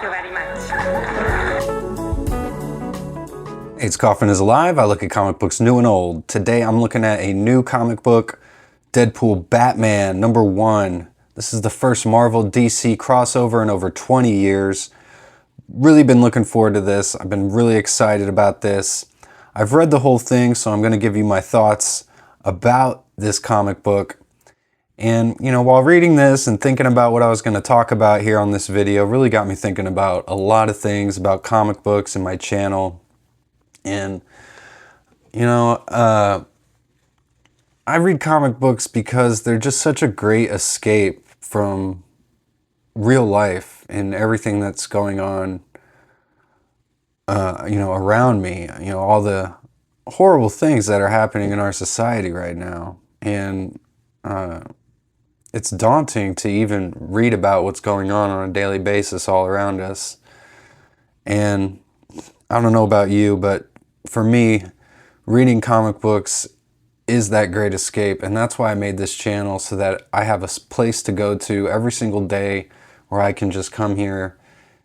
Thank you very much. Hey, it's Kaufman is Alive. I look at comic books new and old. Today I'm looking at a new comic book, Deadpool Batman #1. This is the first Marvel DC crossover in over 20 years. Really been looking forward to this. I've been really excited about this. I've read the whole thing, so I'm going to give you my thoughts about this comic book. And, you know, while reading this and thinking about what I was going to talk about here on this video, really got me thinking about a lot of things about comic books and my channel. And, you know, I read comic books because they're just such a great escape from real life and everything that's going on, you know, around me. You know, all the horrible things that are happening in our society right now. And it's daunting to even read about what's going on a daily basis all around us. And I don't know about you, but for me, reading comic books is that great escape. And that's why I made this channel, so that I have a place to go to every single day where I can just come here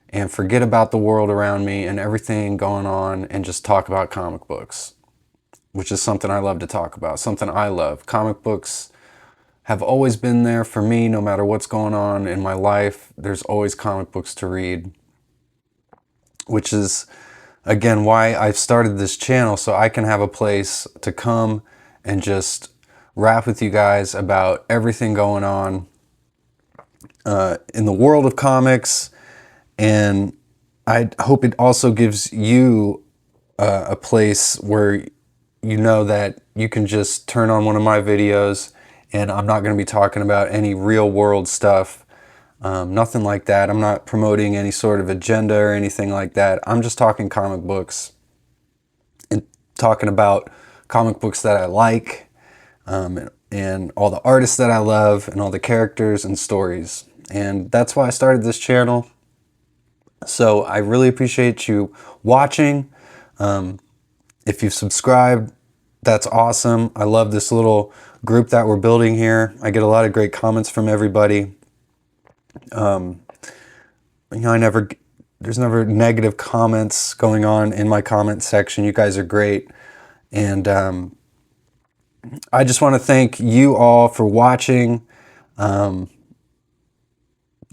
and forget about the world around me and everything going on and just talk about comic books, which is something I love to talk about, something I love. Comic books have always been there for me. No matter what's going on in my life, there's always comic books to read, which is, again, why I've started this channel, so I can have a place to come and just rap with you guys about everything going on in the world of comics. And I hope it also gives you a place where you know that you can just turn on one of my videos and I'm not going to be talking about any real world stuff. Nothing like that. I'm not promoting any sort of agenda or anything like that. I'm just talking comic books and talking about comic books that I like, and all the artists that I love and all the characters and stories. And that's why I started this channel. So I really appreciate you watching. If you've subscribed, that's awesome. I love this little group that we're building here. I get a lot of great comments from everybody. You know, there's never negative comments going on in my comment section. You guys are great. And I just want to thank you all for watching.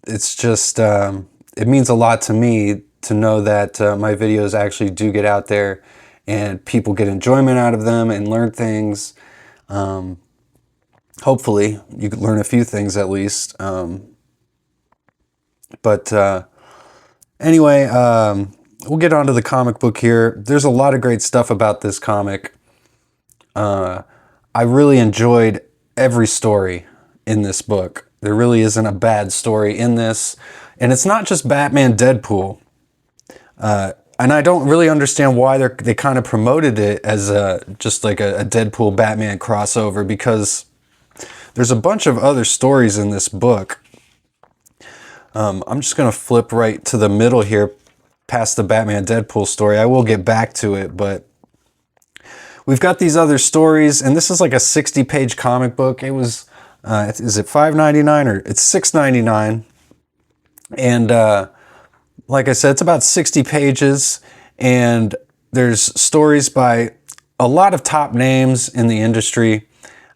It's just, it means a lot to me to know that my videos actually do get out there and people get enjoyment out of them and learn things. Hopefully you could learn a few things at least. But anyway, we'll get on to the comic book here. There's a lot of great stuff about this comic. I really enjoyed every story in this book. There really isn't a bad story in this. And it's not just Batman Deadpool. And I don't really understand why they kind of promoted it as just like a Deadpool Batman crossover, because there's a bunch of other stories in this book. I'm just going to flip right to the middle here past the Batman Deadpool story. I will get back to it, but we've got these other stories, and this is like a 60-page comic book. It was, is it $5.99 or it's $6.99? And like I said, it's about 60 pages, and there's stories by a lot of top names in the industry,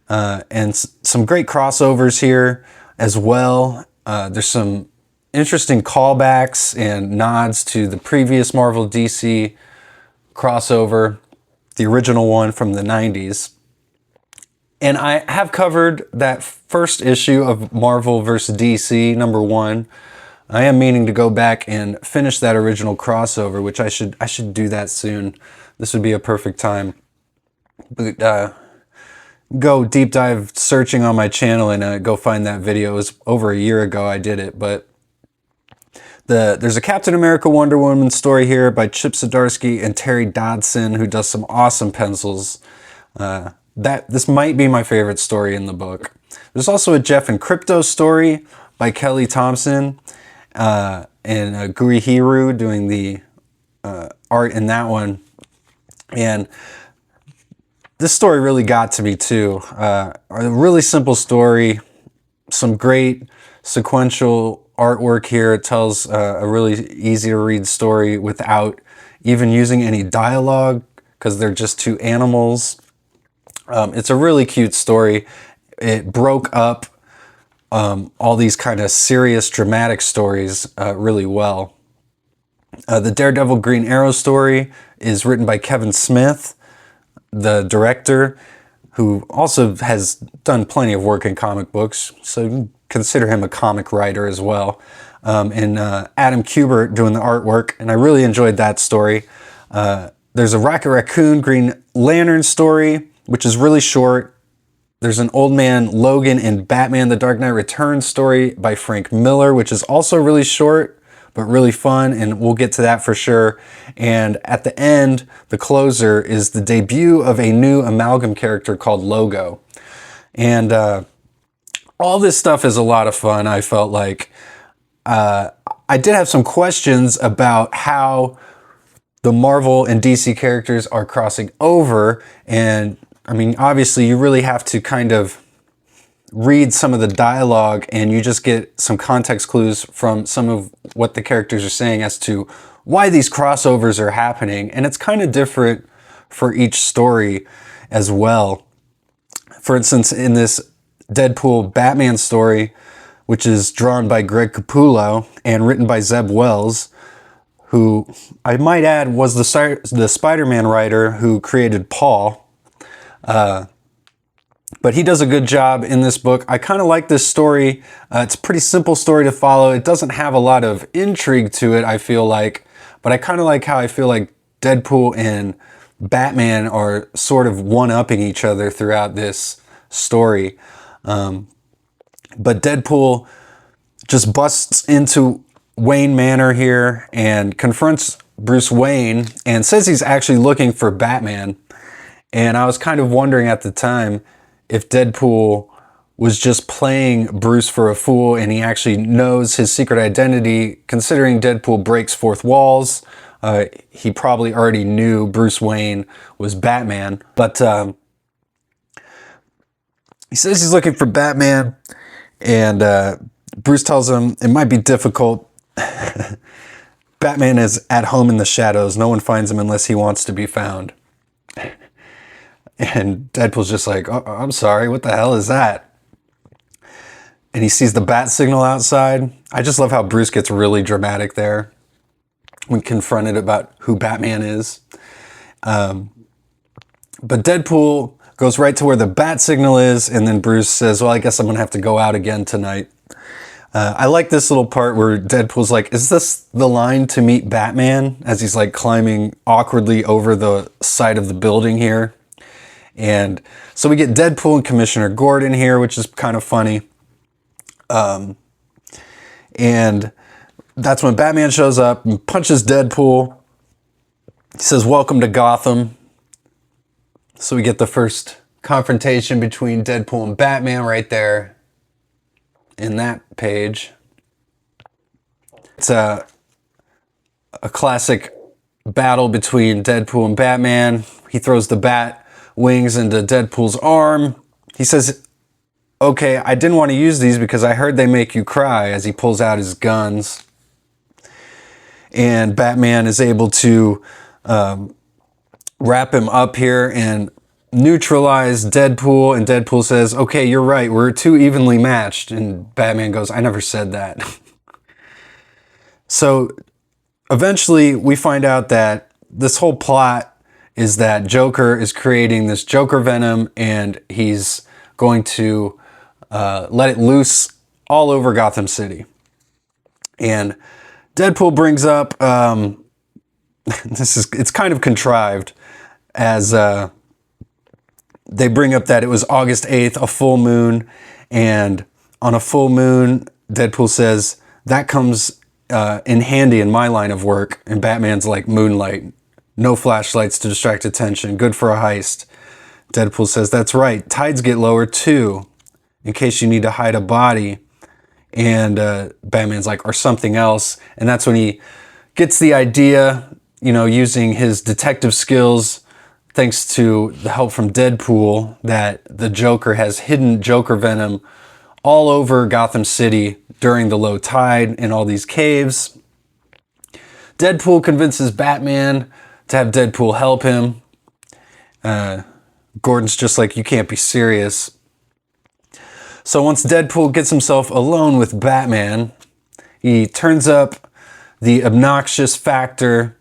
and some great crossovers here as well. There's some interesting callbacks and nods to the previous Marvel DC crossover, the original one from the 90s. And I have covered that first issue of Marvel vs. DC #1. I am meaning to go back and finish that original crossover, which I should do that soon. This would be a perfect time. But go deep dive searching on my channel and go find that video. It was over a year ago I did it, but there's a Captain America Wonder Woman story here by Chip Zdarsky and Terry Dodson, who does some awesome pencils. This might be my favorite story in the book. There's also a Jeff and Crypto story by Kelly Thompson, and Gurihiru doing the art in that one. And this story really got to me too. A really simple story, some great sequential artwork here. It tells a really easy to read story without even using any dialogue, because they're just two animals. It's a really cute story. It broke up all these kind of serious, dramatic stories really well. The Daredevil Green Arrow story is written by Kevin Smith, the director, who also has done plenty of work in comic books, so you can consider him a comic writer as well. And Adam Kubert doing the artwork, and I really enjoyed that story. There's a Rocket Raccoon Green Lantern story, which is really short. There's an Old Man Logan in Batman The Dark Knight Returns story by Frank Miller, which is also really short, but really fun, and we'll get to that for sure. And at the end, the closer is the debut of a new amalgam character called Logo. And all this stuff is a lot of fun, I felt like. I did have some questions about how the Marvel and DC characters are crossing over, and I mean, obviously you really have to kind of read some of the dialogue, and you just get some context clues from some of what the characters are saying as to why these crossovers are happening. And it's kind of different for each story as well. For instance, in this Deadpool Batman story, which is drawn by Greg Capullo and written by Zeb Wells, who I might add was the Spider-Man writer who created Paul. But he does a good job in this book. I kind of like this story. It's a pretty simple story to follow. It doesn't have a lot of intrigue to it, I feel like. But I kind of like how I feel like Deadpool and Batman are sort of one-upping each other throughout this story. But Deadpool just busts into Wayne Manor here and confronts Bruce Wayne and says he's actually looking for Batman. And I was kind of wondering at the time if Deadpool was just playing Bruce for a fool and he actually knows his secret identity. Considering Deadpool breaks fourth walls, he probably already knew Bruce Wayne was Batman. But he says he's looking for Batman, and Bruce tells him it might be difficult. Batman is at home in the shadows. No one finds him unless he wants to be found. And Deadpool's just like, oh, I'm sorry, what the hell is that? And he sees the bat signal outside. I just love how Bruce gets really dramatic there when confronted about who Batman is. But Deadpool goes right to where the bat signal is, and then Bruce says, well, I guess I'm going to have to go out again tonight. I like this little part where Deadpool's like, is this the line to meet Batman? As he's like climbing awkwardly over the side of the building here. And so we get Deadpool and Commissioner Gordon here, which is kind of funny. And that's when Batman shows up and punches Deadpool. He says, welcome to Gotham. So we get the first confrontation between Deadpool and Batman right there in that page. It's a classic battle between Deadpool and Batman. He throws the bat wings into Deadpool's arm. He says, okay, I didn't want to use these because I heard they make you cry, as he pulls out his guns. And Batman is able to wrap him up here and neutralize Deadpool. And Deadpool says, okay, you're right, we're too evenly matched. And Batman goes, I never said that. So eventually we find out that this whole plot is that Joker is creating this Joker Venom, and he's going to let it loose all over Gotham City. And Deadpool brings up, it's kind of contrived, as they bring up that it was August 8th, a full moon, and on a full moon, Deadpool says, that comes in handy in my line of work. And Batman's like, moonlight. No flashlights to distract attention. Good for a heist. Deadpool says, that's right. Tides get lower too, in case you need to hide a body. And Batman's like, or something else. And that's when he gets the idea, you know, using his detective skills, thanks to the help from Deadpool, that the Joker has hidden Joker Venom all over Gotham City, during the low tide in all these caves. Deadpool convinces Batman to have Deadpool help him. Gordon's just like, you can't be serious. So once Deadpool gets himself alone with Batman, he turns up the obnoxious factor,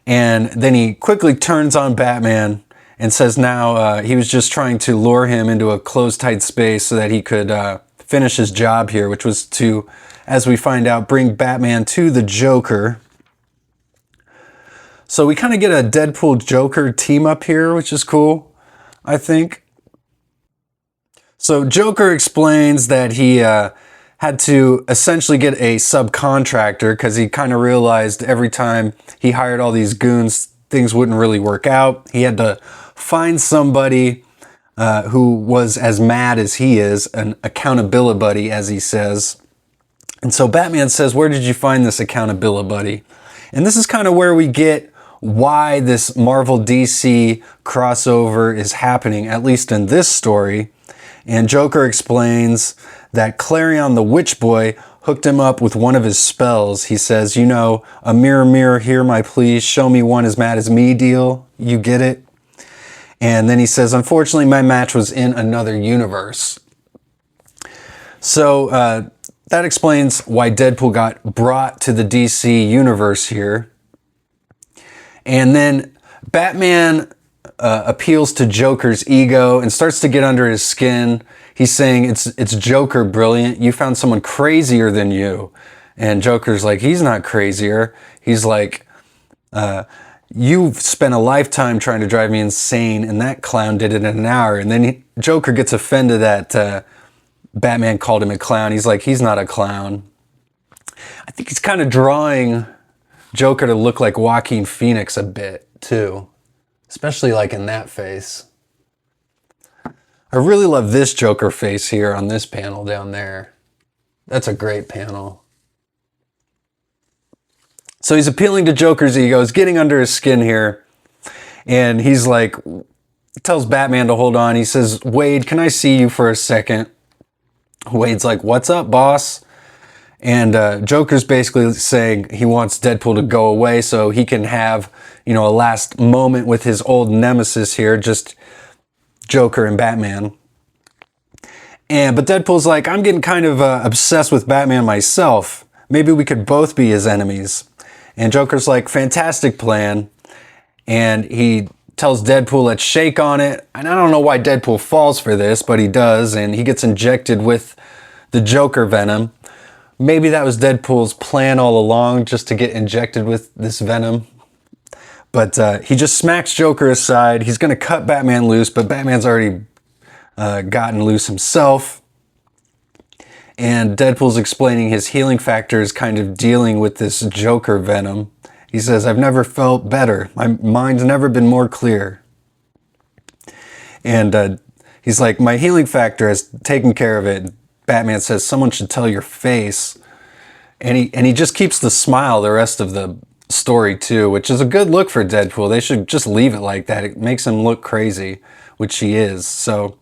and then he quickly turns on Batman and says now he was just trying to lure him into a closed, tight space so that he could finish his job here, which was to, as we find out, bring Batman to the Joker. So we kind of get a Deadpool-Joker team up here, which is cool, I think. So Joker explains that he had to essentially get a subcontractor because he kind of realized every time he hired all these goons, things wouldn't really work out. He had to find somebody who was as mad as he is, an accountability buddy, as he says. And so Batman says, where did you find this accountability buddy? And this is kind of where we get why this Marvel DC crossover is happening, at least in this story. And Joker explains that Clarion the Witch Boy hooked him up with one of his spells. He says, you know, a mirror, mirror, hear my plea, show me one as mad as me deal. You get it? And then he says, unfortunately, my match was in another universe. So that explains why Deadpool got brought to the DC universe here. And then Batman appeals to Joker's ego and starts to get under his skin. He's saying, it's Joker brilliant. You found someone crazier than you. And Joker's like, he's not crazier. He's like, you've spent a lifetime trying to drive me insane, and that clown did it in an hour. And then Joker gets offended that Batman called him a clown. He's like, he's not a clown. I think he's kind of drawing Joker to look like Joaquin Phoenix a bit, too. Especially like in that face. I really love this Joker face here on this panel down there. That's a great panel. So he's appealing to Joker's ego, he's getting under his skin here. And he's like, tells Batman to hold on. He says, Wade, can I see you for a second? Wade's like, what's up, boss? And Joker's basically saying he wants Deadpool to go away so he can have, you know, a last moment with his old nemesis here, just Joker and Batman. But Deadpool's like, I'm getting kind of obsessed with Batman myself. Maybe we could both be his enemies. And Joker's like, fantastic plan. And he tells Deadpool, let's shake on it. And I don't know why Deadpool falls for this, but he does. And he gets injected with the Joker venom. Maybe that was Deadpool's plan all along, just to get injected with this venom. But he just smacks Joker aside. He's going to cut Batman loose, but Batman's already gotten loose himself. And Deadpool's explaining his healing factor is kind of dealing with this Joker venom. He says, I've never felt better. My mind's never been more clear. And he's like, my healing factor has taken care of it. Batman says, someone should tell your face. And he just keeps the smile the rest of the story too, which is a good look for Deadpool. They should just leave it like that. It makes him look crazy, which he is. So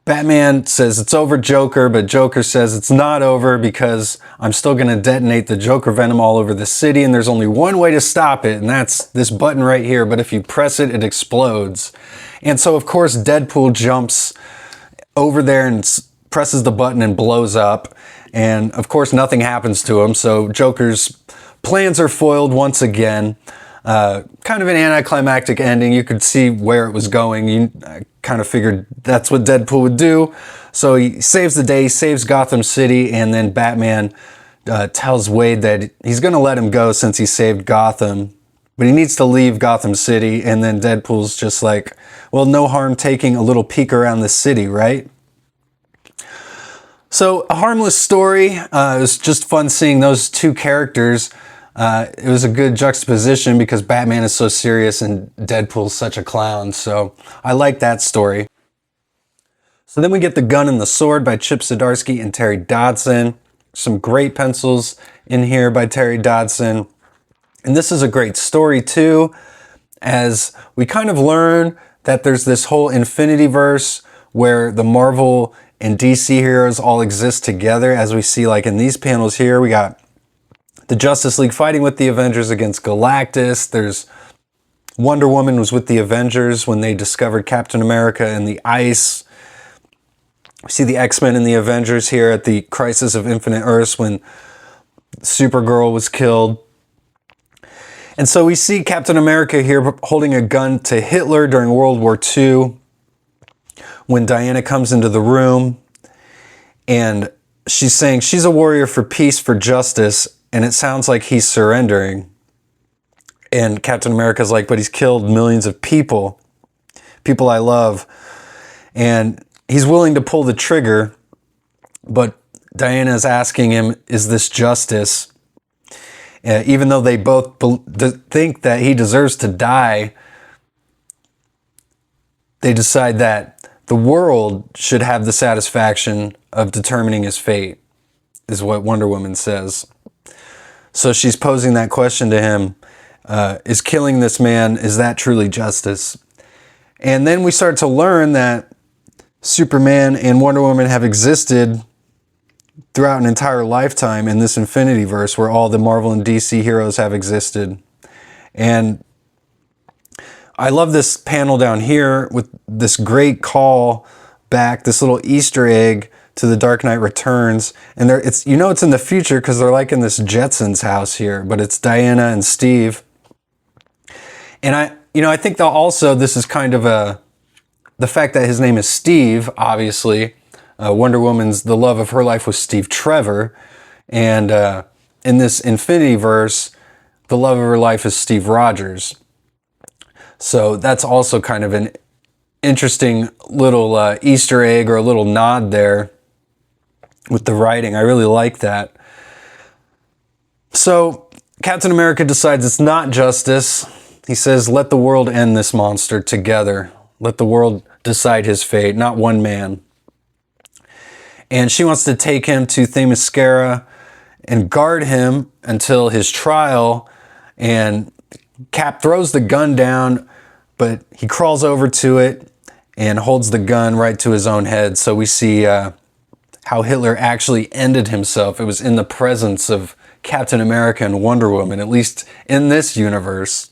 Batman says it's over, Joker, but Joker says it's not over because I'm still going to detonate the Joker venom all over the city, and there's only one way to stop it, and that's this button right here. But if you press it, it explodes. And so, of course, Deadpool jumps over there and presses the button and blows up. And of course, nothing happens to him. So Joker's plans are foiled once again. Kind of an anticlimactic ending. You could see where it was going. I kind of figured that's what Deadpool would do. So he saves the day, he saves Gotham City, and then Batman tells Wade that he's going to let him go since he saved Gotham. But he needs to leave Gotham City, and then Deadpool's just like, well, no harm taking a little peek around the city, right? So, a harmless story. It was just fun seeing those two characters. It was a good juxtaposition because Batman is so serious and Deadpool's such a clown. So, I like that story. So then we get The Gun and the Sword by Chip Zdarsky and Terry Dodson. Some great pencils in here by Terry Dodson. And this is a great story too, as we kind of learn that there's this whole Infinity Verse where the Marvel and DC heroes all exist together, as we see like in these panels here. We got the Justice League fighting with the Avengers against Galactus. There's Wonder Woman was with the Avengers when they discovered Captain America in the ice. We see the X-Men and the Avengers here at the Crisis of Infinite Earths when Supergirl was killed. And so we see Captain America here holding a gun to Hitler during World War II when Diana comes into the room, and she's saying she's a warrior for peace, for justice, and it sounds like he's surrendering. And Captain America's like, but he's killed millions of people I love. And he's willing to pull the trigger, but Diana's asking him, is this justice? Even though they both think that he deserves to die, they decide that the world should have the satisfaction of determining his fate, is what Wonder Woman says. So she's posing that question to him, is killing this man, is that truly justice? And then we start to learn that Superman and Wonder Woman have existed throughout an entire lifetime in this Infinity Verse where all the Marvel and DC heroes have existed. And I love this panel down here with this great call back, this little Easter egg to The Dark Knight Returns. And it's in the future because they're like in this Jetsons house here, but it's Diana and Steve. And I think that also this is kind of the fact that his name is Steve, obviously. Wonder Woman's, the love of her life was Steve Trevor. And in this Infinity Verse, the love of her life is Steve Rogers. So that's also kind of an interesting little Easter egg or a little nod there with the writing. I really like that. So Captain America decides it's not justice. He says, let the world end this monster together. Let the world decide his fate, not one man. And she wants to take him to Themyscira and guard him until his trial. And Cap throws the gun down, but he crawls over to it and holds the gun right to his own head. So we see how Hitler actually ended himself. It was in the presence of Captain America and Wonder Woman, at least in this universe.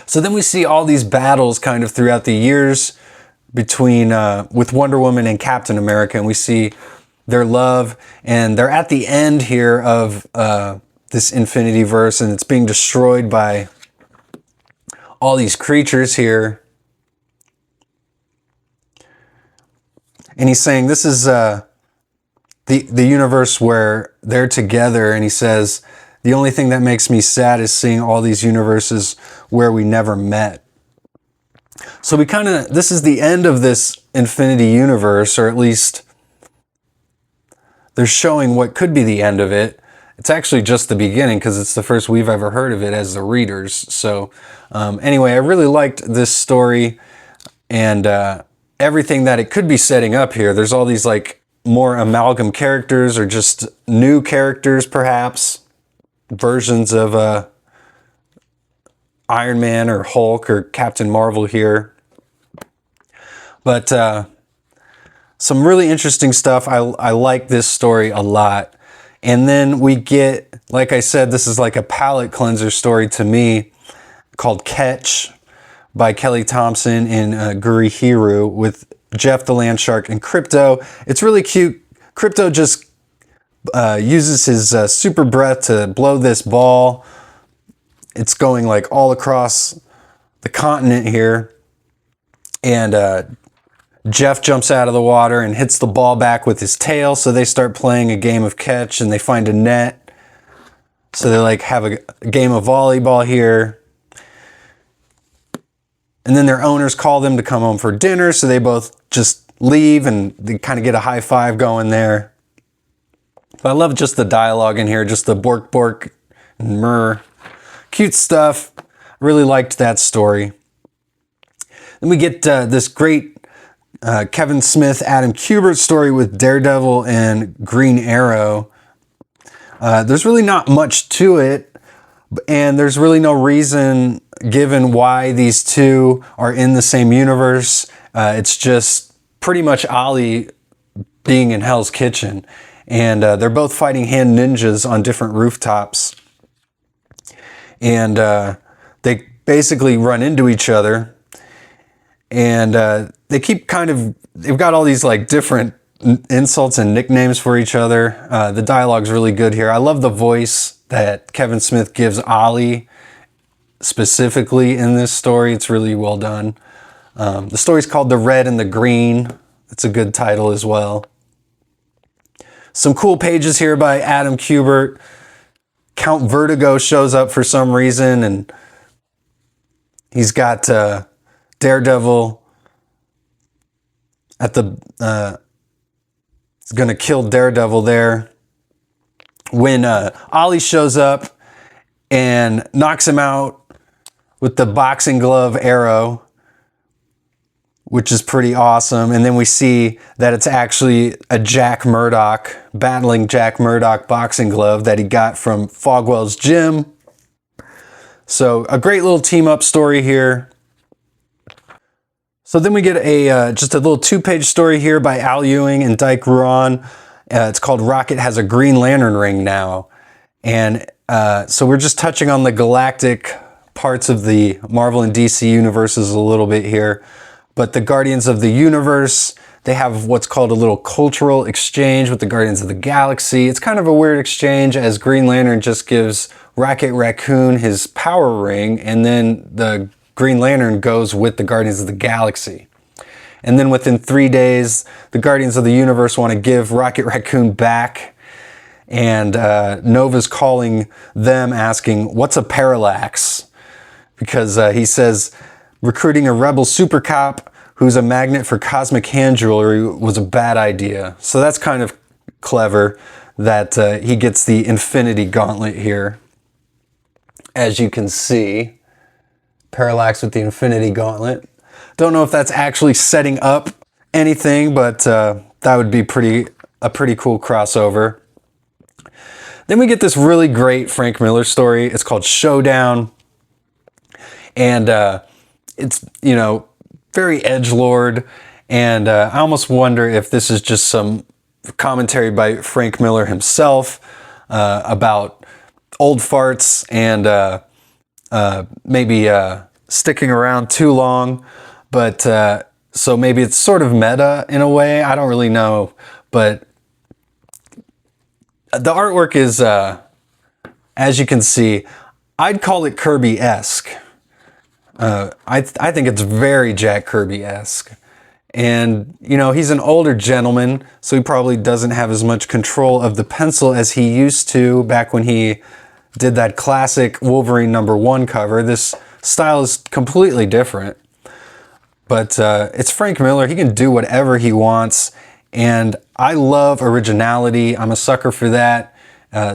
So then we see all these battles kind of throughout the years between with Wonder Woman and Captain America, and we see their love, and they're at the end here of this Infinity Verse, and it's being destroyed by all these creatures here. And he's saying this is the universe where they're together, and he says, the only thing that makes me sad is seeing all these universes where we never met. So this is the end of this Infinity Universe, or at least they're showing what could be the end of it. It's actually just the beginning because it's the first we've ever heard of it as the readers. So anyway, I really liked this story and everything that it could be setting up here. There's all these like more amalgam characters or just new characters perhaps. Versions of Iron Man or Hulk or Captain Marvel here. But some really interesting stuff. I like this story a lot. And then we get, like I said, this is like a palate cleanser story to me called Catch by Kelly Thompson and Guri Hiru with Jeff the Land Shark and Crypto. It's really cute. Crypto just uses his super breath to blow this ball. It's going like all across the continent here. And Jeff jumps out of the water and hits the ball back with his tail. So they start playing a game of catch and they find a net. So they like have a game of volleyball here. And then their owners call them to come home for dinner. So they both just leave and they kind of get a high five going there. But I love just the dialogue in here, just the bork bork and murr. Cute stuff. Really liked that story. Then we get this great Kevin Smith, Adam Kubert story with Daredevil and Green Arrow. There's really not much to it, and there's really no reason given why these two are in the same universe. It's just pretty much Ollie being in Hell's Kitchen. And they're both fighting hand ninjas on different rooftops. And they basically run into each other. And they keep they've got all these like different insults and nicknames for each other. The dialogue's really good here. I love the voice that Kevin Smith gives Ollie specifically in this story. It's really well done. The story's called The Red and the Green. It's a good title as well. Some cool pages here by Adam Kubert. Count Vertigo shows up for some reason, and he's got Daredevil at the... he's going to kill Daredevil there. When Ollie shows up and knocks him out with the boxing glove arrow, which is pretty awesome. And then we see that it's actually a Jack Murdoch, battling Jack Murdoch boxing glove that he got from Fogwell's gym. So a great little team up story here. So then we get just a little 2-page story here by Al Ewing and Dyke Ruan. It's called Rocket Has a Green Lantern Ring Now. And so we're just touching on the galactic parts of the Marvel and DC universes a little bit here. But the Guardians of the Universe, they have what's called a little cultural exchange with the Guardians of the Galaxy. It's kind of a weird exchange, as Green Lantern just gives Rocket Raccoon his power ring, and then the Green Lantern goes with the Guardians of the Galaxy. And then within 3 days, the Guardians of the Universe want to give Rocket Raccoon back. And Nova's calling them asking, what's a parallax? Because he says recruiting a rebel super cop who's a magnet for cosmic hand jewelry was a bad idea. So that's kind of clever that he gets the Infinity Gauntlet here. As you can see, Parallax with the Infinity Gauntlet. Don't know if that's actually setting up anything, but that would be a pretty cool crossover. Then we get this really great Frank Miller story. It's called Showdown. And it's, very edgelord. And I almost wonder if this is just some commentary by Frank Miller himself about old farts and maybe sticking around too long. But so maybe it's sort of meta in a way. I don't really know. But the artwork is, as you can see, I'd call it Kirby-esque. I think it's very Jack Kirby-esque. And, he's an older gentleman, so he probably doesn't have as much control of the pencil as he used to back when he did that classic Wolverine #1 cover. This style is completely different. But it's Frank Miller. He can do whatever he wants. And I love originality. I'm a sucker for that.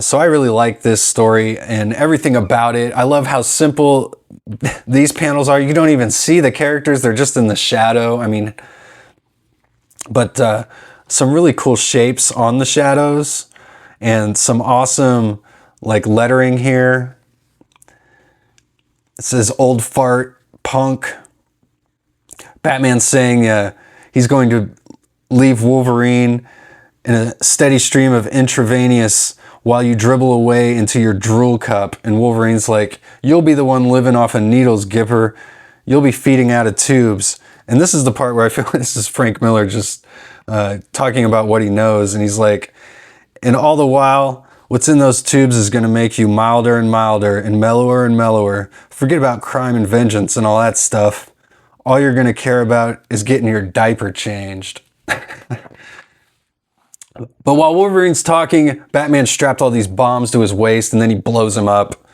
So I really like this story and everything about it. I love how simple these panels are. You don't even see the characters. They're just in the shadow. But some really cool shapes on the shadows and some awesome lettering here. It says old fart punk. Batman's saying he's going to leave Wolverine in a steady stream of intravenous while you dribble away into your drool cup. And Wolverine's like, you'll be the one living off of needles, Gipper. You'll be feeding out of tubes. And this is the part where I feel this is Frank Miller just talking about what he knows. And he's like, and all the while, what's in those tubes is going to make you milder and milder and mellower. Forget about crime and vengeance and all that stuff. All you're going to care about is getting your diaper changed. But while Wolverine's talking, Batman strapped all these bombs to his waist and then he blows them up.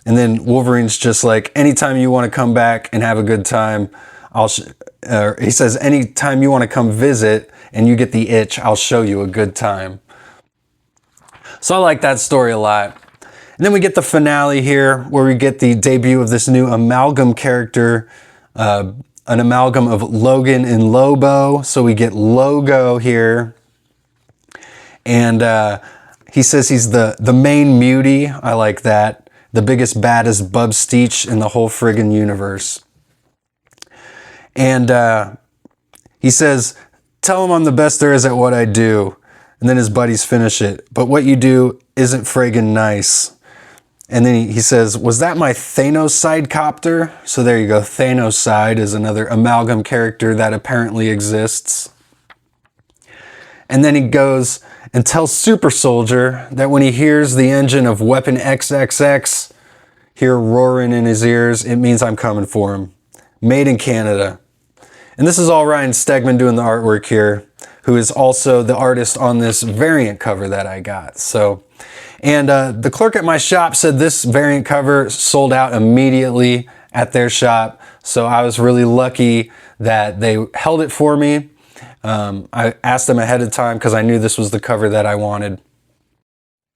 And then Wolverine's just like, anytime you want to come back and have a good time, he says, anytime you want to come visit and you get the itch, I'll show you a good time. So I like that story a lot. And then we get the finale here where we get the debut of this new amalgam character, an amalgam of Logan and Lobo. So we get Logo here. And he says he's the main mutie. I like that. The biggest, baddest Bub Steech in the whole friggin' universe. And he says Tell him I'm the best there is at what I do. And then his buddies finish it. But what you do isn't friggin' nice. And then he says, was that my Thanos copter? So there you go. Thanos is another amalgam character that apparently exists. And then he goes and tells Super Soldier that when he hears the engine of Weapon XXX here roaring in his ears, it means I'm coming for him. Made in Canada. And this is all Ryan Stegman doing the artwork here, who is also the artist on this variant cover that I got. So, and the clerk at my shop said this variant cover sold out immediately at their shop. So I was really lucky that they held it for me. I asked them ahead of time because I knew this was the cover that I wanted.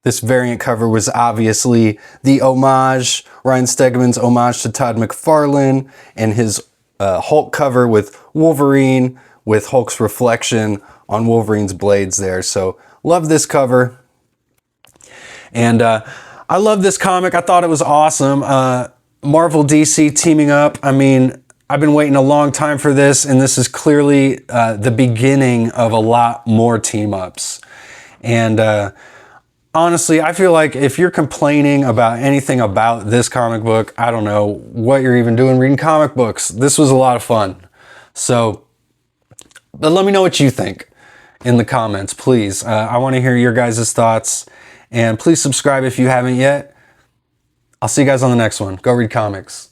This variant cover was obviously the homage, Ryan Stegman's homage to Todd McFarlane, and his Hulk cover with Wolverine, with Hulk's reflection on Wolverine's blades there. So love this cover. And I love this comic. I thought it was awesome. Marvel DC teaming up. I mean, I've been waiting a long time for this, and this is clearly the beginning of a lot more team-ups. And honestly, I feel like if you're complaining about anything about this comic book, I don't know what you're even doing reading comic books. This was a lot of fun. So, but let me know what you think in the comments, please. I want to hear your guys' thoughts. And please subscribe if you haven't yet. I'll see you guys on the next one. Go read comics.